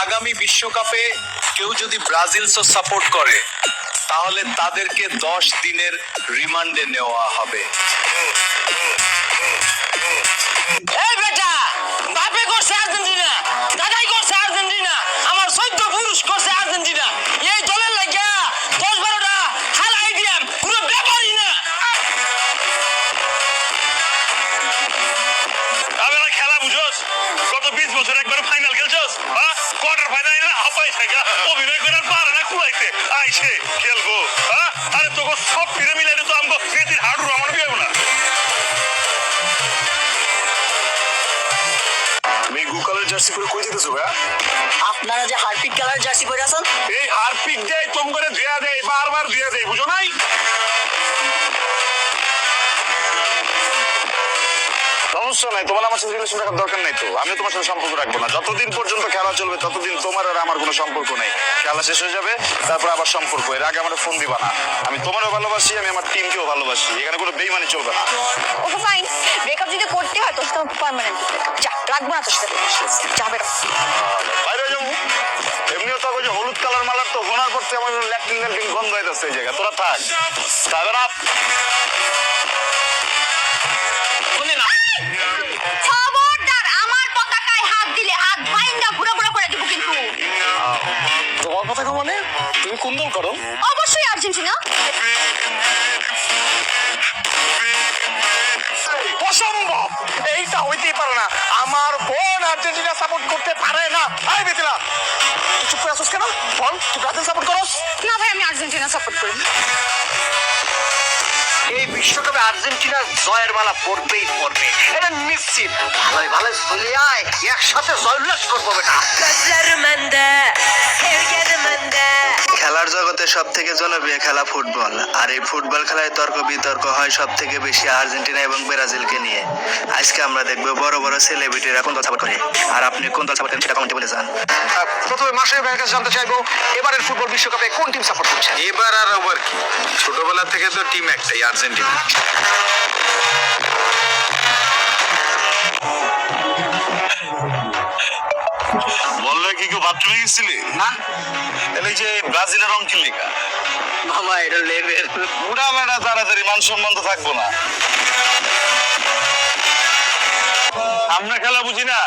আগামী বিশ্বকাপে কেউ যদি ব্রাজিল সাপোর্ট করে তাহলে তাদেরকে 10 দিনের রিমান্ডে নেওয়া হবে। এই বেটা, বাপে করছে আর্জেন্টিনা, দাদাই করছে আর্জেন্টিনা, আমার 14 পুরুষ করছে আর্জেন্টিনা। এই দলের লাগা 10-12টা খেলাই দিয়াম, কোনো ব্যাপারই না। আবার খেলা বুঝোস? গত 20 বছর একবার ফাইনাল খেলছস? হ্যাঁ, কোয়ার্টার ফাইনাল হাফাই থাকে, অভিনয় করে আর পারে না কুলাইতে। আইছে খেলবো, হ্যাঁ? আরে তোকে সব ফিরে মিলাইলে তো আমগো ফেতির হাড়ুর আমার বিয়ে না। তুমি গু কালার জার্সি পরে কই যেতেছো ভাইয়া? আপনারা যে হারপিক কালার জার্সি পরে আছেন, এই হারপিক দেয় তোম করে ধুয়া দেয়, বারবার ধুয়া দেয়, বুঝো নাই? সমস্যা নাই, তোমার আমার সাথে রিলেশন রাখার দরকার নাই তো। আমি তোমার সাথে সম্পর্ক রাখবো না। যতদিন পর্যন্ত খেলা চলবে ততদিন তোমার আর আমার কোনো সম্পর্ক নেই। খেলা শেষ হয়ে যাবে, তারপর আবার সম্পর্ক। এর আগে আমার ফোন দিবা না। আমি তোমারও ভালোবাসি, আমি আমার টিমকেও ভালোবাসি। এখানে কোনো বেইমানি চলবে না। ওকে ফাইন, ব্রেকআপ যদি করতে হয় তোর সাথে পার্মানেন্ট যা, রাখবো না তোর সাথে, যা বেরো। বাইরে হয়ে যাবো। এমনিও তো ওই যে হলুদ কালার মালার তো গোনার করতে আমার ল্যাট্রিন ল্যাট্রিন গন্ধ হইতেছে এই জায়গায়। তোরা থাক, তবে না। খবরদার, আমার পতাকায় হাত দিলে হাত ভাইঙ্গা গুঁড়ো গুঁড়ো করে দিব কিন্তু। তোমার কথা মানে তুমি কোন দল করো? অবশ্যই আর্জেন্টিনা। অসম্ভব, এইটা হইতেই পারে না। আমার বোন আর্জেন্টিনা সাপোর্ট করতে পারে না। এই বেতিলা, তুই চুপ করে আসছিস কেন? বল, তুই ব্রাজিল সাপোর্ট করস? না ভাই, আমি আর্জেন্টিনা সাপোর্ট করি। এই বিশ্বকাপে আর্জেন্টিনা জয়ের মালা পড়বেই পড়বে, এটা নিশ্চিত। ভালোই ভালোই চলে আয়, একসাথে জয়উল্লাস করবো বেটা। খেলার জগতে সব থেকে জনপ্রিয় খেলা ফুটবল, আর এই ফুটবল খেলায় তর্ক বিতর্ক হয় সব থেকে বেশি আর্জেন্টিনা এবং ব্রাজিলকে নিয়ে। আজকে আমরা দেখবো বড় বড় সেলিব্রিটিরা কোন দল সাপোর্ট করে, আর আপনি কোন দল সাপোর্ট করেন সেটা কমেন্টে বলে যান। প্রথমে মাসের ভাইয়ের কাছে জানতে চাইবো, এবারের ফুটবল বিশ্বকাপে কোন টিম সাপোর্ট করছে? এবার আর আবার কি, ছোটবেলা থেকে তো টিম একটাই, আর্জেন্টিনা। বললে কি কেউ বাথরুমে গেছিলি? না তাহলে এই যে ব্রাজিলের রং কি লেখা? বাবা, এটা লেভেল। উড়া বেড়া তাড়াতাড়ি, মান সম্মান তো থাকবো না। আমরা খেলা বুঝি না।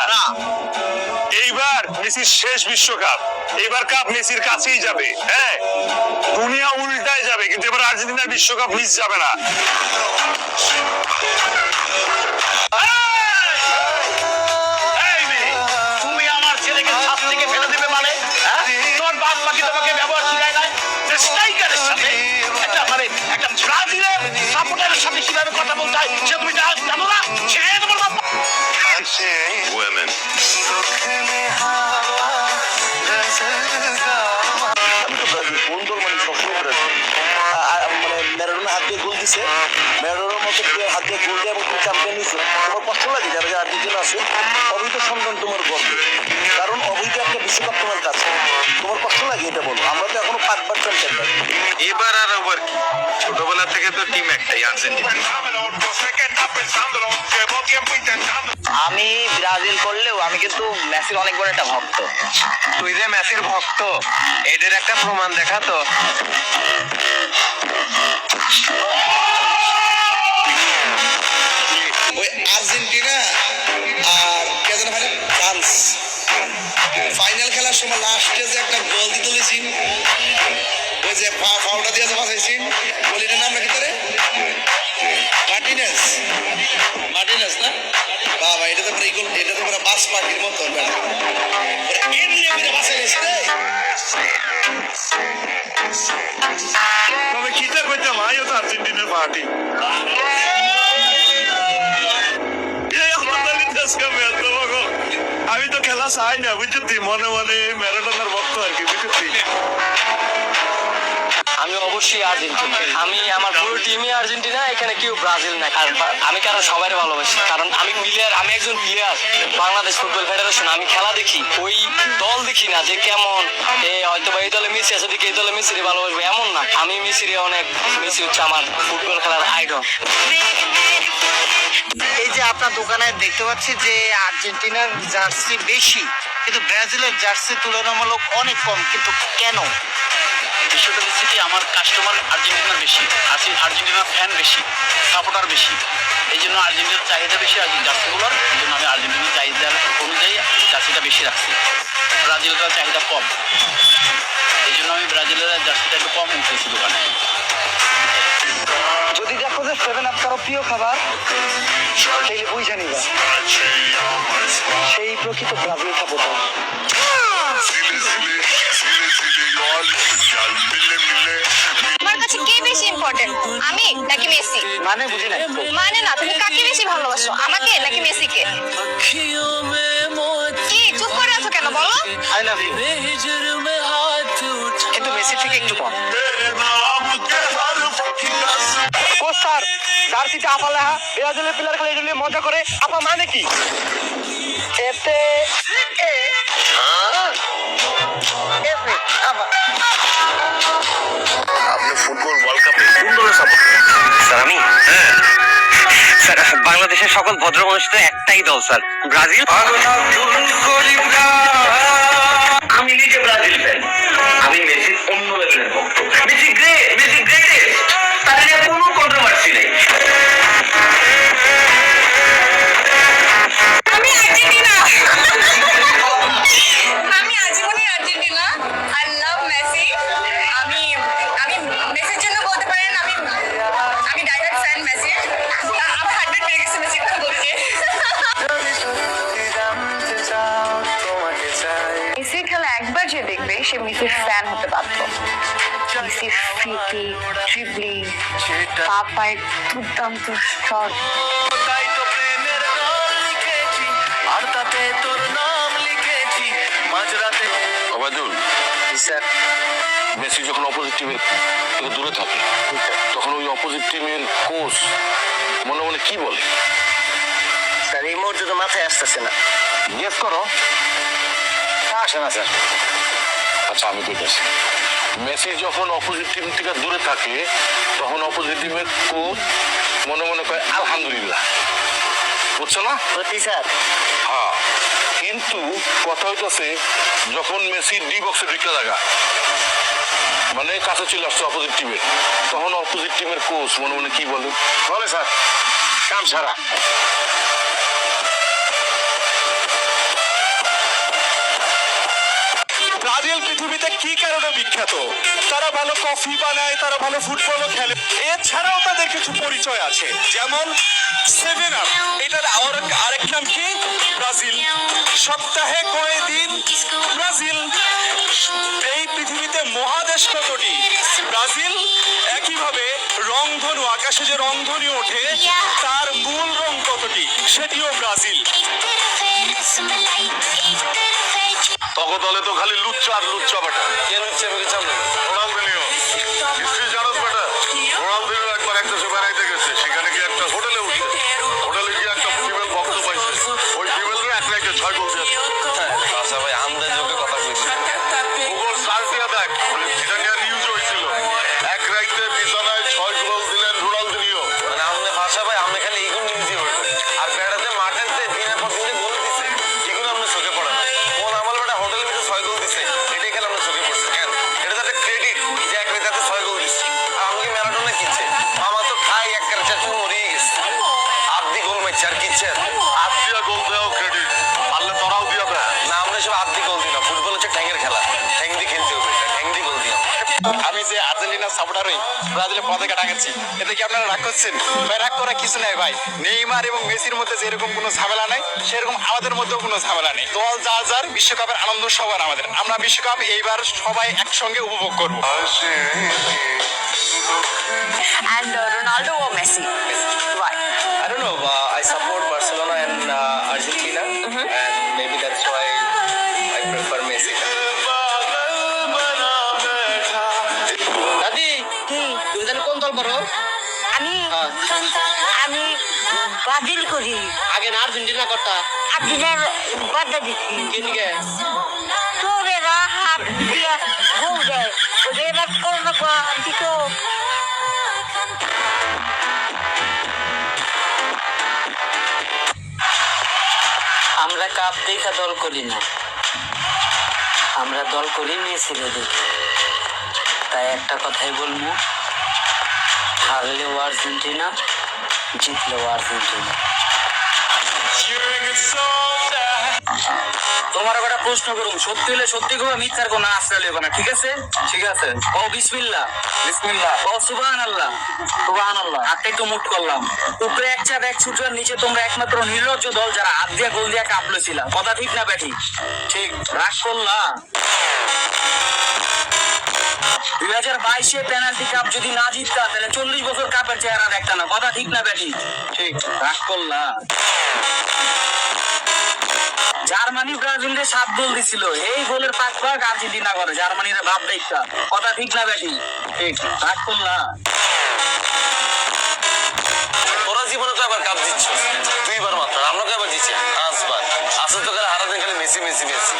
এইবার মেসির শেষ বিশ্বকাপ, এইবার কাপ মেসির কাছেই যাবে। হ্যাঁ, দুনিয়া উল্টায় যাবে, কিন্তু এবার আর্জেন্টিনার বিশ্বকাপ মিস যাবে না। এই মেয়ে, তুমি আমার ছেলেকে ছাদ থেকে ফেলে দিবে মানে? হ্যাঁ? তোমার বাপ মা কি তোমাকে ব্যবহার শিখায় নাই? যে স্ট্রাইকারের সাথে একটা একটা ব্রাজিলের সাপোর্টারের সাথে কিভাবে কথা বলতে হয় সে তুমি জানো না? সে তোমার বাপ মা। Women. কোন দল মানে সবসময় ব্রাজিল? মানে ম্যারাডোনা হাত দিয়ে গোল দিছে, ম্যারাডোনার মতো প্লেয়ার হাত দিয়ে গোল দেয় এবং তুমি চ্যাম্পিয়ন নিছো। তোমার কষ্ট লাগে যারা যে আর্জেন্টিনা আছে? অবৈধ সন্তান তোমার গর্ব, কারণ অবৈধ একটা বিশ্বকাপ তোমার কাছে। তোমার কষ্ট লাগে এটা বলো? আমরা তো এখনো 5বার চ্যাম্পিয়ন পাই। এবার আর আবার কি, ছোটবেলা থেকে তো টিম একটাই, আর্জেন্টিনা। আমি ব্রাজিল করলেও আমি কিন্তু মেসির অনেক বড় একটা ভক্ত। তুই যে মেসির ভক্ত, এদের একটা প্রমাণ দেখা তো। ওই আর্জেন্টিনা আর কে যেন ফ্রান্স ফাইনাল খেলার সময় লাস্টে যে একটা গোল দিতে তুলেছি, ওই যে ফাউলটা দিয়ে বাঁচাইছি, গোলিটার নাম নাকি তারে? মার্টিনেস। মার্টিনেস না বাবা, এটা তো পুরো গোল, এটা তো পুরো বাস পার্টির মতো। এমনি করে বাঁচাই গেছে রে। তবে কিটা কইতে মাইও তো আর্জেন্টিনার পার্টি। আমি তো খেলা চাই না, বুঝছি মনে মনে ম্যারাডোনার ভক্ত আর কি, বুঝছি। আমি অবশ্যই আর্জেন্টিনা, আমি আমার পুরো টিমই আর্জেন্টিনা, এখানে কেউ ব্রাজিল না। আর আমি কারণ সবাই ভালোবাসি, কারণ আমি প্লেয়ার, আমি একজন প্লেয়ার বাংলাদেশ ফুটবল ফেডারেশন। আমি খেলা দেখি, ওই দল দেখি না যে কেমন হয়তো বা এই দলে মেসি আছে দেখি এই দলে মেসিরে ভালোবাসবো এমন না। আমি মেসিরে অনেক, মেসি হচ্ছে আমার ফুটবল খেলার আইডল। এই যে আপনার দোকানে দেখতে পাচ্ছি যে আর্জেন্টিনার জার্সি বেশি, কিন্তু ব্রাজিলের জার্সি তুলনামূলক অনেক কম, কিন্তু কেন? বিষয়টা হচ্ছে কি, আমার কাস্টমার আর্জেন্টিনার বেশি, আর্জেন্টিনার ফ্যান বেশি, সাপোর্টার বেশি, এই জন্য আর্জেন্টিনার চাহিদা বেশি জার্সিগুলোর। এই জন্য আমি আর্জেন্টিনার চাহিদা অনুযায়ী জার্সিটা বেশি রাখছি। ব্রাজিলটার চাহিদা কম, এই জন্য আমি ব্রাজিলের জার্সিটা একটু কম উঠেছি দোকানে। যদি দেখো যে 7 আপ কারো প্রিয় খাবার, তাইলে বুঝে নিবা সেই প্রকৃত ব্রাজিল সাপোর্টার। তোমার কাছে কে বেশি ইম্পর্টেন্ট, আমি নাকি মেসি? মানে বুঝি নাই। মানে না, তুমি কাকে বেশি ভালোবাসো, আমাকে নাকি মেসিকে? কি চুপ করে আছো কেন, বলো। আই লাভ ইউ, কিন্তু মেসি থেকে একটু কম। কোচ স্যার, জার্সিতে আপা লেখা, ব্রাজিলের প্লেয়ার খালি এটা নিয়ে মজা করে, আপা মানে কি? এতে আপনি ফুটবল ওয়ার্ল্ড কাপে কোন দলের সাপোর্ট? স্যার আমি স্যার বাংলাদেশের সকল ভদ্র মানুষদের একটাই দল স্যার, ব্রাজিল। আমি নিজে ব্রাজিল ফ্যান। আমি মেসির অন্য লেভেলের ভক্ত। মেসি গ্রেট, মেসি গ্রেটেস্ট, তার নিয়ে কোনো কন্ট্রোভার্সি নেই। আমি আর্জেন্টিনা, আমি আজীবনই আর্জেন্টিনা। I love Messi. আমি আমি মেসির জন্য বলতে পারেন আমি ডাইহার্ড ফ্যান মেসির। আমার 100 পেয়ে গেছে মেসির কথা বলতে। মেসির খেলা একবার যে দেখবে সে মেসির ফ্যান হতে বাধ্য। মেসির ফ্রি কিক, ড্রিবলিং, পা পায়ের দুর্দান্ত শট। তাই তো প্রেমের গান লিখেছি, আর তাতে তোর নাম লিখেছি মাঝরাতে। ওবায়দুল, স্যার, মেসি যখন অপোজিট টিমের থেকে দূরে থাকে, তখন ওই অপোজিট টিমের কোচ মনে মনে কি বলে? স্যার এই মুহূর্তে তো মাথায় আসতেছে না। গেস করো। আসে না স্যার। আচ্ছা আমি বলতেছি, মেসি যখন অপোজিট টিম থেকে দূরে থাকে, তখন অপোজিট টিমের কোচ মনে মনে কয় আলহামদুলিল্লাহ, বুঝছো না? সত্যি স্যার। হ্যাঁ, কিন্তু কথা হইতেছে যখন মেসি ডি বক্সে ঢুকে লাগা, মানে কাছে চলে আসছে অপোজিট টিমের, তখন অপোজিট টিমের কোচ মনে মনে কি বলে? বলে স্যার কাম সারা। ব্রাজিল পৃথিবীতে কি কারণে বিখ্যাত? তারা ভালো কফি বানায়, তারা ভালো ফুটবলও খেলে। এছাড়াও তাদের কিছু পরিচয় আছে, যেমন 7 আপ, এটার আরেক নাম কি? ব্রাজিল। সপ্তাহে কয়দিন? ব্রাজিল। এই পৃথিবীতে মহাদেশ কতটি? ব্রাজিল। একইভাবে রংধনু, আকাশে যে রংধনু ওঠে তার মূল রং কতটি? সেটিও ব্রাজিল। তখন দলে তো খালি লুচ্চা আর লুচ্চা বেটা। রোনালদিনিও হিস্ট্রি জানোস বেটা? রোনালদিনিও একবার এক দেশে বেড়াইতে গেছে, সেখানে গিয়ে একটা হোটেলে উঠে, হোটেলে গিয়ে একটা ফিমেল ভক্ত পাইছে, ওই ফিমেলরে এক রাইতে 6 গোল দিয়েছে। আচ্ছা ভাই, আমাদের যোগে কথা কইছি। গুগল সার্চ দিয়ে দেখ, এটা নিয়ে নিউজ হয়েছিল। এক রাইতে বিছানায় 6 গোল দিলেন রোনালদিনিও। মানে আমাদের ভাষা ভাই, আমরা খালি এইগুলো নিউজই হইবে। আর বেড়াতে মাঠেতে দিনের পর দিনে গোল দিছে, এগুলো আমরা চোখে পড়ে না। কোন আমল বেটা হোটেলের ভিতরে 6 গোল দিছে, এটাই খেলে আমরা চোখে পড়ছে। কেন? এটা তো একটা ক্রেডিট যে এক রাইতে 6 গোল দিচ্ছে। আর আমাকে ম্যারাডোনা কিনছে, মামা তো খাই এক কারচা তুমি মরিয়ে গেছে। আর্ধি গোল মারছে আর কিচ্ছে হাত দিয়া গোল দেওয়া ক্রেডিট, পারলে তোরাও দিয়া দেয়। না। আমরা সব আর্ধি গোল দিই না, ফুটবল হচ্ছে ঠ্যাঙের খেলা, ঠ্যাং দিয়ে খেলতে হবে, ঠ্যাং দিয়ে গোল দিই আমরা। আমি যে আর্জেন্টিনার সাপোর্টার হই, ব্রাজিলের পতাকা টাঙাচ্ছি, এতে কি আপনারা রাগ করছেন? ভাই রাগ করা কিছু নাই ভাই। নেইমার এবং মেসির মধ্যে যেরকম কোনো ঝামেলা নাই, সেরকম আমাদের মধ্যেও কোনো ঝামেলা নেই। দল যার যার, বিশ্বকাপের আনন্দ সবার আমাদের। আমরা বিশ্বকাপ এইবার সবাই একসঙ্গে উপভোগ করবো। And Ronaldo or Messi? Why? I don't know. I support Barcelona and Argentina, and maybe that's why I prefer Messi. দাদি, তুমি জানো কোন দল করো? আমি আমি ব্রাজিল করি। আগে না আর্জেন্টিনা করতা? আপনার বাধা দিচ্ছি। কেনিকে? তোরেরা হাত দিয়া গোল দেয়, ওদের করবে দিত। আমরা কাপ দেখা দল করি না, আমরা দল করে নিয়েছিল দেখে, তাই একটা কথাই বলবো, হারলেও আর্জেন্টিনা, জিতলেও আর্জেন্টিনা। তোমার একটা প্রশ্ন করুন, সত্যি হলে সত্যি করবো, মিথ্যার কোনো আশ্রয় লেবো না, ঠিক আছে? ঠিক আছে, ও বিসমিল্লাহ, বিসমিল্লাহ, ও সুবহানাল্লাহ, সুবহানাল্লাহ। হাতটা একটু মুট করলাম, উপরে এক চাঁদ এক সূর্যের নিচে তোমরা একমাত্র নির্লজ্জ দল যারা হাত দিয়ে গোল দিয়ে কাঁপলেছিলাম। কথা ঠিক না ব্যাটি? ঠিক। রাগ করলা? 2022 পেনাল্টি কাপ যদি না জিততা তাহলে 40 বছর কাপের চেহারা দেখতা না। কথা ঠিক না ব্যাটি? ঠিক। রাগ করলা? জার্মানি ব্রাজিলকে 7 গোল দিছিল, এই গোলের পাক পাক আর্জেন্টিনা করে, জার্মানির ভাব দেখতা। কথা ঠিক না ব্যাটি? ঠিক। রাগ করলা? তোরা জীবনে তো আবার কাপ জিতছ 2বার মাত্র, আমরা তো আবার জিতছি 5বার। আসলে তো খালি হারাতে খালি মেসি মেসি মেসি।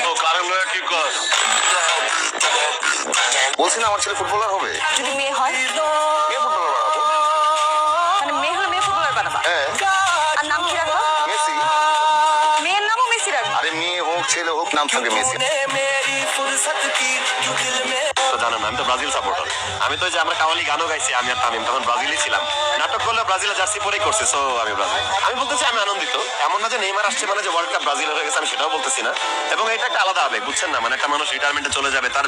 ও কারণ কি কর? বলছি না আমার ছেলে ফুটবলার হবে। যদি মেয়ে হয় কে ফুটবলার বানাবো? মানে মেয়ে হলে মেয়ে ফুটবলার বানাবা? হ্যাঁ, আর নাম কি রাখবা? মেসি। মেয়ের নামও মেসি রাখবা? আরে মেয়ে হোক ছেলে হোক নাম থাকবে মেসি। তো জানো না, আমি তো ব্রাজিল সাপোর্টার। আমি তো যে আমরা কাওয়ালি গানও গাইছি, আমি আর তামিম তখন ব্রাজিলই ছিলাম। নাটক করলে ব্রাজিলের জার্সি পরেই করছে, সো আমি ব্রাজিল। আমি বলতেছি আমি আনন্দিত, এমন না যে নেইমার আসছে মানে যে ওয়ার্ল্ড কাপ ব্রাজিল হয়ে গেছে, আমি সেটাও বলতেছি না। এবং এটা একটা আলাদা আবেগ, বুঝছেন না? মানে একটা মানুষ রিটায়ারমেন্টে চলে যাবে, তার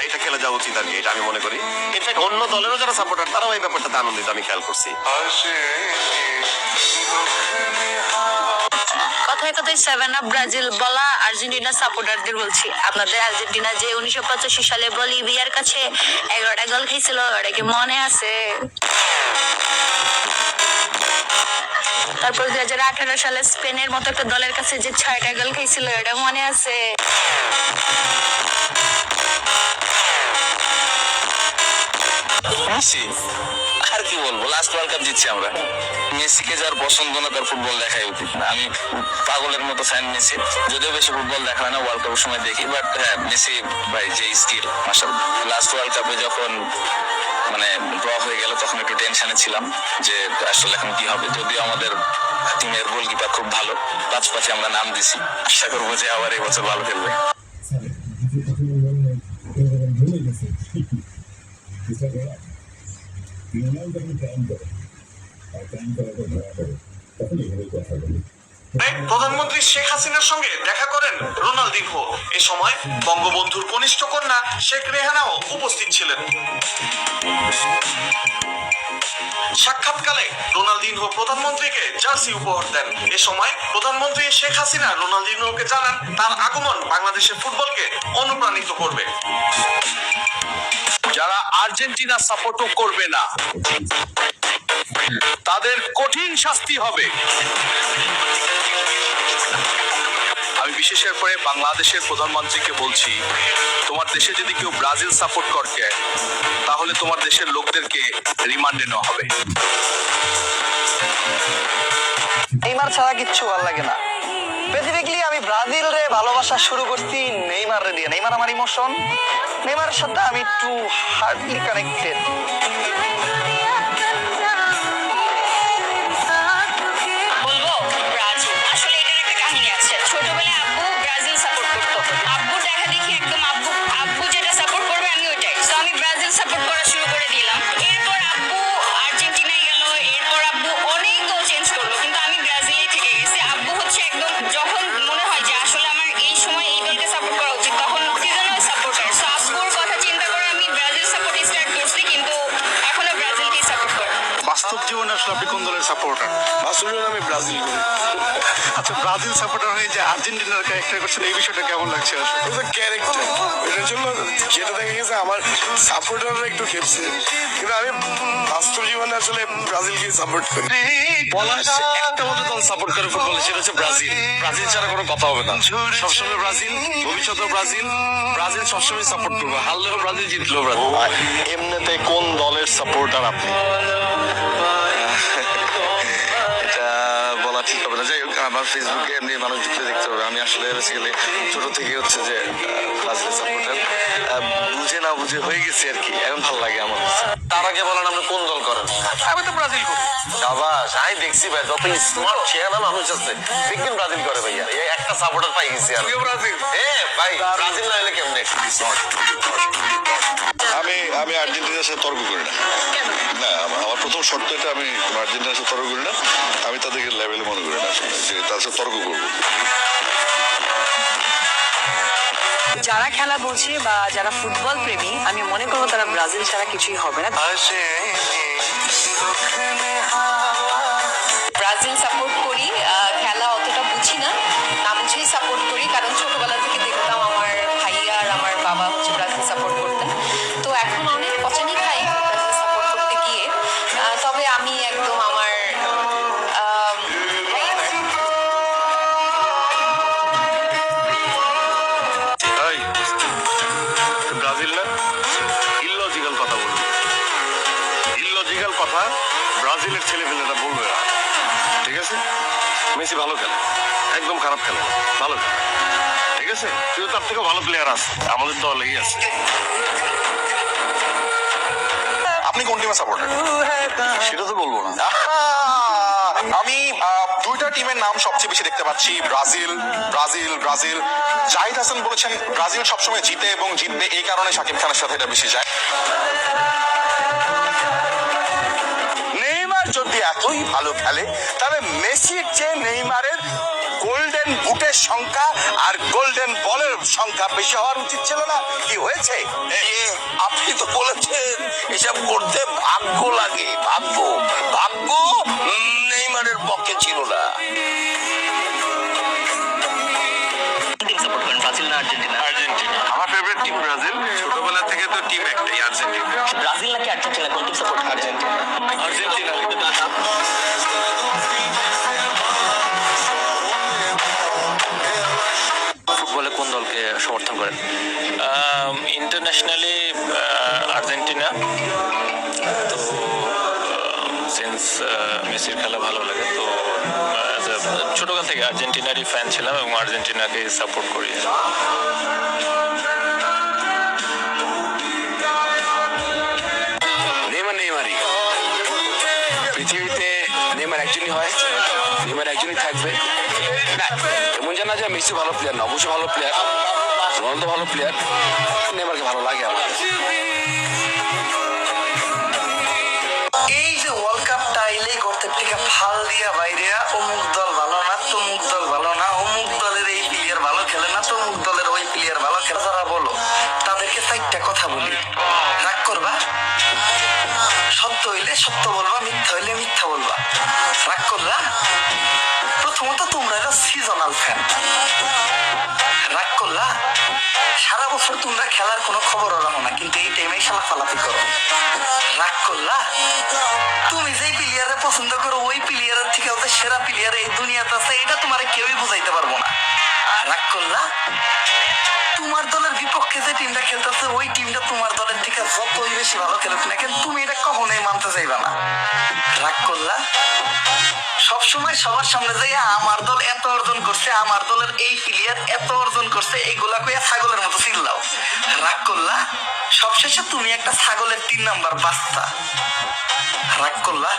এটা খেলে যাওয়া উচিত আর কি, এটা আমি মনে করি। ইনফ্যাক্ট অন্য দলেরও যারা সাপোর্টার তারাও এই ব্যাপারটাতে আনন্দিত, আমি খেয়াল করছি। কথায় কথায় 7 আপ ব্রাজিল বলা আর্জেন্টিনা সাপোর্টারদের বলছি, আপনাদের আর্জেন্টিনা যে 1985 সালে বলিভিয়ার কাছে 11টা গোল খেয়েছিল, ওটা কি মনে আছে? তারপর 2018 সালে স্পেনের মতো একটা দলের কাছে যে 6টা গোল খেয়েছিল, এটা মনে আছে? মেসি আর কি বলবো, লাস্ট ওয়ার্ল্ড কাপ জিতছি আমরা। মেসিকে যার পছন্দ না তার ফুটবল দেখাই উচিত না। আমি পাগলের মতো ফ্যান মেসি, যদিও বেশি ফুটবল দেখা হয় না, ওয়ার্ল্ড কাপের সময় দেখি। বাট হ্যাঁ, মেসি ভাই যে স্কিল, মাশাআল্লাহ। লাস্ট ওয়ার্ল্ড কাপে যখন মানে ড্র হয়ে গেল তখন একটু টেনশনে ছিলাম যে আসলে এখন কি হবে। যদিও আমাদের টিমের গোলকিপার খুব ভালো, 5-5 আমরা নাম দিছি। আশা করবো যে আবার এই বছর ভালো খেলবে। প্রধানমন্ত্রী শেখ হাসিনার সঙ্গে দেখা করেন রোনালদিনহো। এ সময় বঙ্গবন্ধুর কনিষ্ঠ কন্যা শেখ রেহানাও উপস্থিত ছিলেন। সাক্ষাৎকালে রোনালদিনহো প্রধানমন্ত্রীকে জার্সি উপহার দেন। এ সময় প্রধানমন্ত্রী শেখ হাসিনা রোনালদিনহোকে জানান তার আগমন বাংলাদেশের ফুটবলকে অনুপ্রাণিত করবে। যারা আর্জেন্টিনা সাপোর্টও করবে না তাদের কঠিন শাস্তি হবে। আমি বিশেষ করে বাংলাদেশের প্রধানমন্ত্রীকে বলছি, তোমার দেশে যদি কেউ ব্রাজিল সাপোর্ট করে তাহলে তোমার দেশের লোকদেরকে রিমান্ডে নেওয়া হবে। নেইমার ছাড়া কিচ্ছু ভালো লাগে না। স্পেসিফিকলি আমি ব্রাজিল রে ভালোবাসা শুরু করছি নেইমার রে দিয়ে। নেইমার আমার ইমোশন, নেইমারের সাথে আমি একটু হার্টলি কানেক্টেড। বলবো ব্রাজিল। আসলে এটার একটা কাহিনী আছে। ছোটবেলায় আব্বু ব্রাজিল সাপোর্ট করতো, আব্বু দেখা দেখি একদম আব্বু যেটা সাপোর্ট করবে আমি ওইটাই। তো আমি ব্রাজিল সাপোর্ট করা শুরু করে দিলাম। এরপর আব্বু আর্জেন্টিনায় গেল, এরপর আব্বু অনেক দল চেঞ্জ করলো, কিন্তু আমি ব্রাজিলেই থেকে গেছি। আব্বু হচ্ছে একদম যখন মনে হয় যে আসলে আমার এই সময় এই দলকে সাপোর্ট করা উচিত, তখন সিজনাল সাপোর্টার। সো আব্বুর কথা চিন্তা করে আমি ব্রাজিল সাপোর্ট স্টার্ট করছি, কিন্তু এখনো ব্রাজিলকেই সাপোর্ট করি। বাস্তব জীবনে আসলে আপনি কোন দলের সাপোর্টার? বাস্তব জীবনে আমি ব্রাজিল করি। আচ্ছা, ব্রাজিল সাপোর্টার হয়ে যে আর্জেন্টিনার ক্যারেক্টার করছেন, এই বিষয়টা কেমন লাগছে আসলে? ক্যারেক্টার এটার জন্য যেটা দেখা গেছে আমার সাপোর্টাররা একটু খেপছে, কিন্তু আমি বাস্তব জীবনে আসলে ব্রাজিলকে সাপোর্ট করি। একটা মতো দল সাপোর্ট করে ফুটবলে, সেটা হচ্ছে ব্রাজিল। ব্রাজিল ছাড়া কোনো কথা হবে না। সবসময় ব্রাজিল, ভবিষ্যতেও ব্রাজিল। ব্রাজিল সবসময় সাপোর্ট করবো, হারলেও ব্রাজিল, জিতলেও ব্রাজিল। এমনিতে কোন দলের সাপোর্টার আপনি? এটা বলা ঠিক হবে না। যাই হোক, আমার ফেসবুকে এমনি মানুষ যুক্ত দেখতে হবে। আমি আসলে বেসিক্যালি ছোট থেকে হচ্ছে যে ব্রাজিলের সাপোর্টার। বুঝে না না বুঝে হয়ে গেছে আর কি, এখন ভালো লাগে আমার। তার আগে বলেন আপনি কোন দল করেন? আমি তো ব্রাজিল করি। সাবাস, আমি দেখছি ভাই যত স্মার্ট চেহারা মানুষ আছে দেখবেন ব্রাজিল করে ভাইয়া। এই একটা সাপোর্টার পাই গেছি আর ব্রাজিল। ভাই ব্রাজিল না হলে কেমনে? আমি আর্জেন্টিনার সাথে তর্ক করি না। না, আমার প্রথম শর্ত এটা, আমি আর্জেন্টিনার সাথে তর্ক করি না। আমি তাদেরকে লেভেলে মনে করি না যে তার সাথে তর্ক করবো। যারা খেলা বোঝে বা যারা ফুটবল প্রেমী, আমি মনে করবো তারা ব্রাজিল ছাড়া কিছুই হবে না। ব্রাজিল সাপোর্ট করি, খেলা অতটা বুঝি না, না বুঝেই সাপোর্ট করি, কারণ ছোটবেলা থেকে দেখতাম আমার ভাইয়া আর আমার বাবা হচ্ছে ব্রাজিল সাপোর্ট করতেন। তো এখন অনেক পছন্দ খাই ব্রাজিল সাপোর্ট করতে গিয়ে, তবে আমি একদম আমার ব্রাজিল না, ইললজিক্যাল কথা বলবে, ইললজিক্যাল কথা ব্রাজিলের ছেলেপেলেরা বলবে না, ঠিক আছে? মেসি ভালো খেলে, একদম খারাপ খেলে না, ভালো খেলে, ঠিক আছে? কিন্তু তার থেকেও ভালো প্লেয়ার আছে আমাদের দলেই আছে। আপনি কোন টিমে সাপোর্টার? সেটা তো বলবো না। আমি দুইটা টিমের নাম সবচেয়ে বেশি দেখতে পাচ্ছি, Brazil Brazil Brazil. Zahid Hasan বলেছেন ব্রাজিল সবসময় জিতে এবং জিতবে, এই কারণে শাকিব খানের সাথে এটা বেশি যায়। নেইমার যদি এতই ভালো খেলে তাহলে মেসির চেয়ে নেইমারের গোল্ডেন বুটের সংখ্যা আর গোল্ডেন বলের সংখ্যা বেশি হওয়ার উচিত ছিল না? কি হয়েছে? আপনি তো বলেছেন এসব করতে ভাগ্য লাগে, ভাগ্য ভাগ্য নেইমারের পক্ষে ছিল না। ব্রাজিল না আর্জেন্টিনা? আর্জেন্টিনা আমার ফেভারিট টিম ব্রাজিল, ছোটবেলা থেকে তো টিম একটাই আর্জেন্টিনা। ব্রাজিল নাকি আর্জেন্টিনা, কোন টিম সাপোর্ট? আর্জেন্টিনা। আর্জেন্টিনা ফুটবলে কোন দলকে সমর্থন করেন? Internationally Argentina. তো সিন্স মেসির খেলা ভালো লাগে, তো ছোটকাল থেকে আর্জেন্টিনারই ফ্যান ছিলাম এবং আর্জেন্টিনাকে সাপোর্ট করি। নেইমারই পৃথিবীতে নেইমার একজনই হয়, নেইমার একজনই থাকবে। না এমন জানা যে মেসি ভালো প্লেয়ার না, অবশ্যই ভালো প্লেয়ার, রোনালদো ভালো প্লেয়ার, নেইমারকে ভালো লাগে আমার। এই যে ওয়ার্ল্ড কাপটা এলেই করতে থেকে ফাল দিয়া বাইরে অমুক দল ভালো না, তমুক দল ভালো না, অমুক দলের এই প্লেয়ার ভালো খেলে না, তমুক দলের ওই প্লেয়ার ভালো খেলে, যারা বলো তাদেরকে চারটা কথা বলি, রাগ করবা, সত্য হইলে সত্য বলবা, মিথ্যা হইলে মিথ্যা বলবা, রাগ করবা। প্রথমত তোমরা একটা সিজনাল ফ্যান, রাগ করলা, সারা বছর তোমরা খেলার কোনো খবর রাখো না, কিন্তু এই টাইমে ফালাফালাফি করো, রাগ করলা। তুমি যেই প্লেয়ারে পছন্দ করো ওই প্লেয়ারের থেকে ওদের সেরা প্লেয়ার এই দুনিয়াতে আছে, এটা তোমার কেউই বুঝাইতে পারবো না, রাগ করলা। তোমার দলের বিপক্ষে যে টিমটা খেলতেছে ওই টিমটা তোমার দলের থেকে যতই বেশি ভালো খেলুক না কেন তুমি এটা কখনোই মানতে চাইবা না, রাগ করলা। সবসময় সবার সামনে যাই আমার দল এত অর্জন করছে, আমার দলের এই প্লেয়ার এত অর্জন করছে, এইগুলা কইয়া ছাগলের মতো চিল্লাও, রাগ করলা। সবশেষে তুমি একটা ছাগলের 3 নাম্বার বাচ্চা, রাগ করলা।